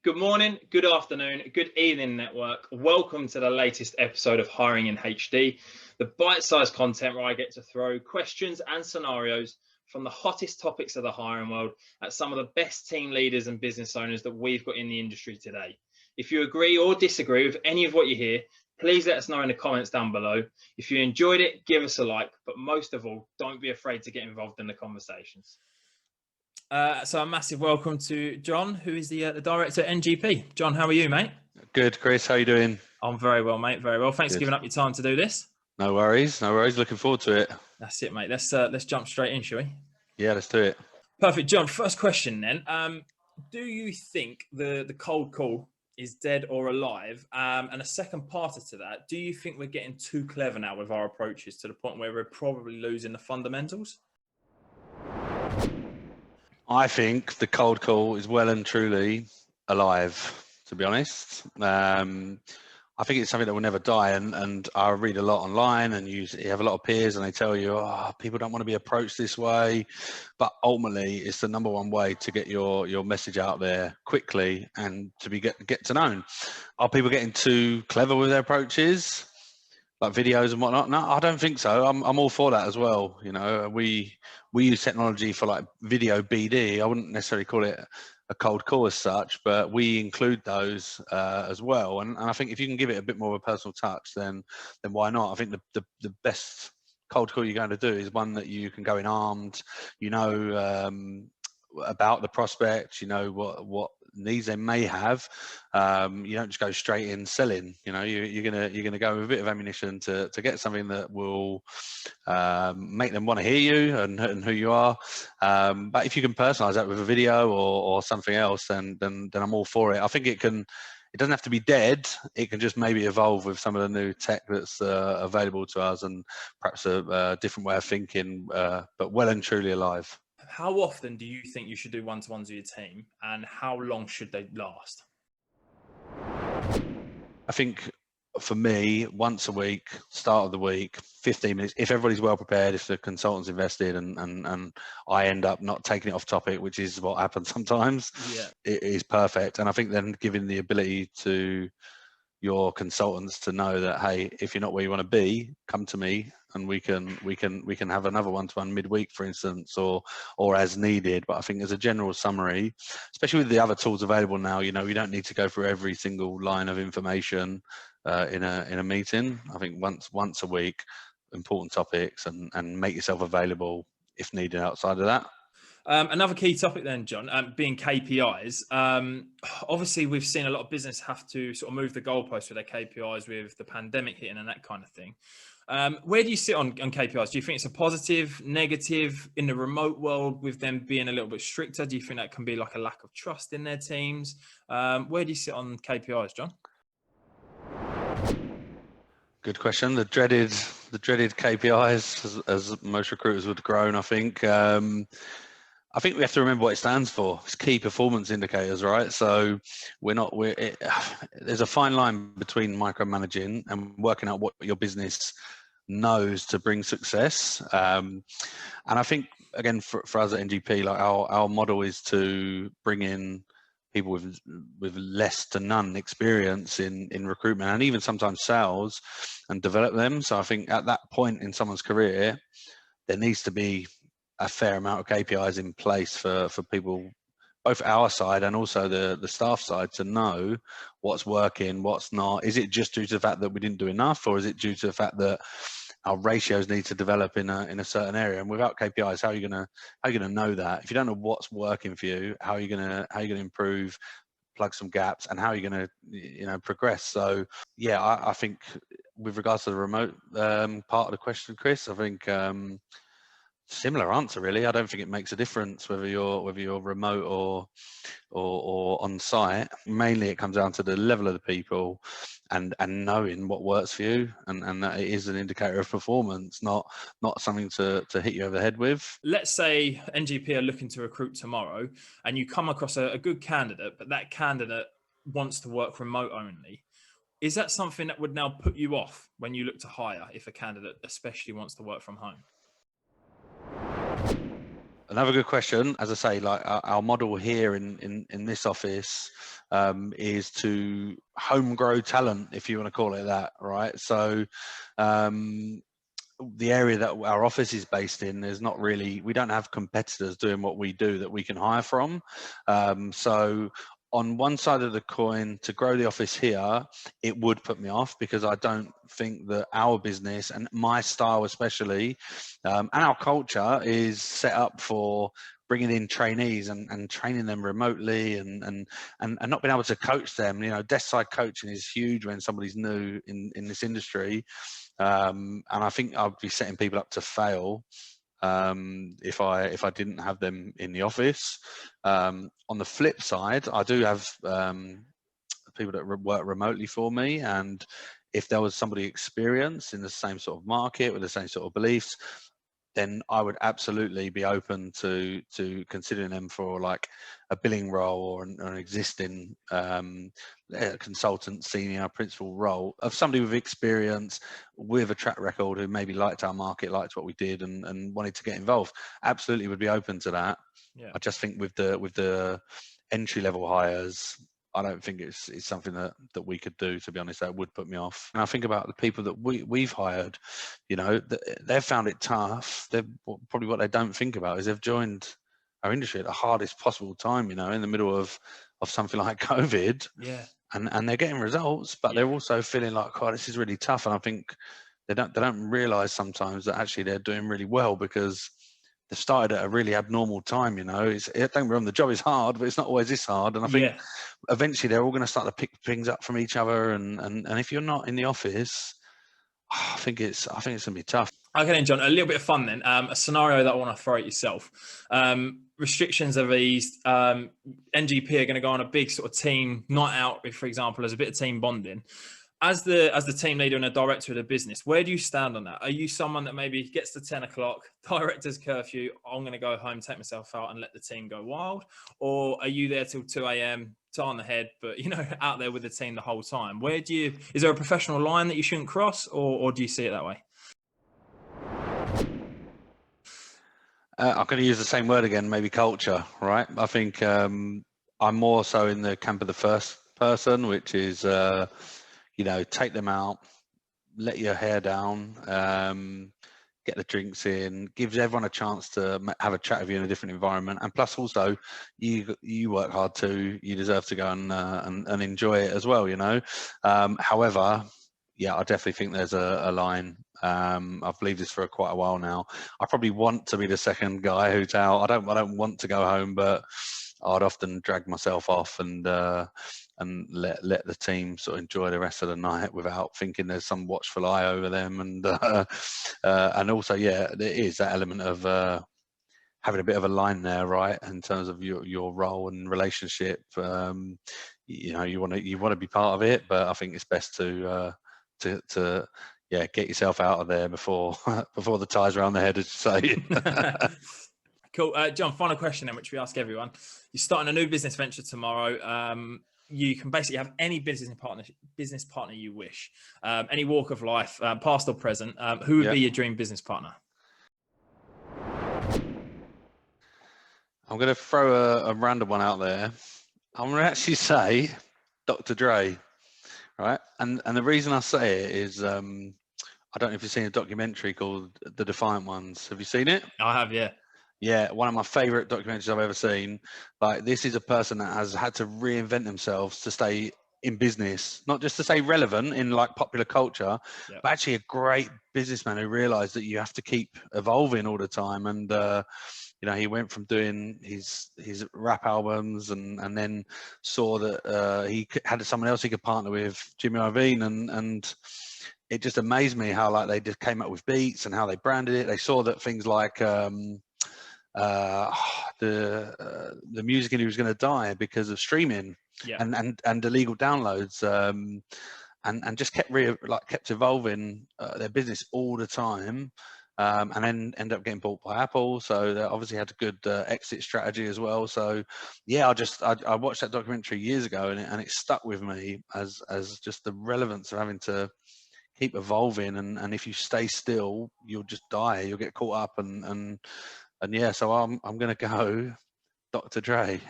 Good morning, good afternoon, good evening, network. Welcome to the latest episode of Hiring in HD, the bite-sized content where I get to throw questions and scenarios from the hottest topics of the hiring world at some of the best team leaders and business owners that we've got in the industry today. If you agree or disagree with any of what you hear, please let us know in the comments down below. If you enjoyed it, give us a like, but most of all, don't be afraid to get involved in the conversations. So a massive welcome to John, who is the director at NGP. John, how are you, mate? Good, Chris. How are you doing? I'm very well, mate. Very well. Thanks for giving up your time to do this. No worries. No worries. Looking forward to it. That's it, mate. Let's jump straight in, shall we? Yeah, let's do it. Perfect, John. First question then. Do you think the cold call is dead or alive? And a second part to that, do you think we're getting too clever now with our approaches to the point where we're probably losing the fundamentals? I think the cold call is well and truly alive, to be honest. I think it's something that will never die. And I read a lot online, and you have a lot of peers and they tell you, people don't want to be approached this way. But ultimately, it's the number one way to get your message out there quickly and to get to known. Are people getting too clever with their approaches, like videos and whatnot? No, I don't think so. I'm all for that as well. You know, we use technology for like video BD. I wouldn't necessarily call it a cold call as such, but we include those as well. And I think if you can give it a bit more of a personal touch, then why not? I think the best cold call you're going to do is one that you can go in armed. You know about the prospect. You know what needs they may have. You don't just go straight in selling. You know, you're gonna go with a bit of ammunition to get something that will make them want to hear you and who you are. But if you can personalize that with a video or something else, then I'm all for it. I think it doesn't have to be dead. It can just maybe evolve with some of the new tech that's available to us, and perhaps a different way of thinking, but well and truly alive. How often do you think you should do one-to-ones with your team, and how long should they last? I think for me, once a week, start of the week, 15 minutes. If everybody's well prepared, if the consultant's invested, and I end up not taking it off topic, which is what happens sometimes, it is perfect. And I think then giving the ability to your consultants to know that, hey, if you're not where you want to be, come to me and we can have another one-to-one midweek, for instance, or as needed. But I think as a general summary, especially with the other tools available now, you know, we don't need to go through every single line of information in a meeting. I think once a week, important topics, and make yourself available if needed outside of that. Another key topic then, John, being KPIs. Obviously, we've seen a lot of business have to sort of move the goalposts with their KPIs with the pandemic hitting and that kind of thing. Where do you sit on KPIs? Do you think it's a positive, negative in the remote world with them being a little bit stricter? Do you think that can be like a lack of trust in their teams? Where do you sit on KPIs, John? Good question. The dreaded KPIs, as most recruiters would groan, I think. I think we have to remember what it stands for. It's key performance indicators, right? So there's a fine line between micromanaging and working out what your business knows to bring success. And I think, again, for us at NGP, like our model is to bring in people with less to none experience in recruitment and even sometimes sales, and develop them. So I think at that point in someone's career, there needs to be a fair amount of KPIs in place for people, both our side and also the staff side, to know what's working, what's not. Is it just due to the fact that we didn't do enough, or is it due to the fact that our ratios need to develop in a certain area? And without KPIs, how are you gonna know that? If you don't know what's working for you, how are you gonna improve, plug some gaps, and how are you gonna progress? So yeah, I think with regards to the remote part of the question, Chris, I think similar answer really. I don't think it makes a difference whether you're remote or on site. Mainly it comes down to the level of the people and knowing what works for you, and that it is an indicator of performance, not something to hit you over the head with. Let's say NGP are looking to recruit tomorrow and you come across a good candidate, but that candidate wants to work remote only. Is that something that would now put you off when you look to hire if a candidate especially wants to work from home? Another good question. As I say, like our model here in this office is to home grow talent, if you want to call it that, right? So the area that our office is based in, there's not really, we don't have competitors doing what we do that we can hire from. So on one side of the coin, to grow the office here, it would put me off because I don't think that our business and my style especially, and our culture is set up for bringing in trainees and training them remotely and not being able to coach them. You know, desk side coaching is huge when somebody's new in this industry. And I think I'd be setting people up to fail if I didn't have them in the office. On the flip side, I do have people that work remotely for me, and if there was somebody experienced in the same sort of market with the same sort of beliefs, then I would absolutely be open to considering them for like a billing role or an existing consultant, senior, principal role of somebody with experience, with a track record, who maybe liked our market, liked what we did, and wanted to get involved. Absolutely would be open to that. Yeah. I just think with the entry level hires, I don't think it's something that we could do, to be honest. That would put me off. And I think about the people that we've hired, you know, they've found it tough. They've probably, what they don't think about is they've joined our industry at the hardest possible time, you know, in the middle of something like COVID. Yeah. And they're getting results, but they're also feeling like, oh, this is really tough. And I think they don't realize sometimes that actually they're doing really well because they've started at a really abnormal time, you know. Don't get me wrong, the job is hard, but it's not always this hard. And I think eventually they're all going to start to pick things up from each other. And if you're not in the office, I think it's going to be tough. Okay, then, John, a little bit of fun then. A scenario that I want to throw at yourself. Restrictions have eased. NGP are going to go on a big sort of team night out, for example, as a bit of team bonding. As the team leader and a director of the business, where do you stand on that? Are you someone that maybe gets to 10 o'clock, director's curfew, I'm going to go home, take myself out and let the team go wild? Or are you there till 2 a.m., tie on the head, but, you know, out there with the team the whole time? Is there a professional line that you shouldn't cross, or do you see it that way? I'm going to use the same word again, maybe culture, right? I think I'm more so in the camp of the first person, which is, you know, take them out, let your hair down, get the drinks in, gives everyone a chance to have a chat with you in a different environment. And plus also, you work hard too, you deserve to go and enjoy it as well, you know. However, yeah, I definitely think there's a line. I've believed this for quite a while now. I probably want to be the second guy who's out. I don't want to go home, but I'd often drag myself off and let the team sort of enjoy the rest of the night without thinking there's some watchful eye over them. And also, yeah, there is that element of having a bit of a line there, right, in terms of your role and relationship. You know, you want to be part of it, but I think it's best to get yourself out of there before the tie's around the head, as you say. Cool. John, final question then, which we ask everyone. You're starting a new business venture tomorrow. You can basically have any business partner you wish, any walk of life, past or present. Who would be your dream business partner? I'm going to throw a random one out there. I'm going to actually say Dr. Dre, right? And the reason I say it is I don't know if you've seen a documentary called The Defiant Ones. Have you seen it? I have, yeah. Yeah, one of my favorite documentaries I've ever seen. Like, this is a person that has had to reinvent themselves to stay in business, not just to stay relevant in like popular culture, but actually a great businessman who realized that you have to keep evolving all the time. And you know, he went from doing his rap albums and then saw that he had someone else he could partner with, Jimmy Iovine, and it just amazed me how like they just came up with beats and how they branded it. They saw that things like the music industry was going to die because of streaming and illegal downloads, and just kept evolving their business all the time, and then end up getting bought by Apple. So they obviously had a good exit strategy as well. So yeah, I watched that documentary years ago, and it stuck with me as just the relevance of having to keep evolving, and if you stay still, you'll just die. You'll get caught up and yeah, so I'm going to go Dr. Dre.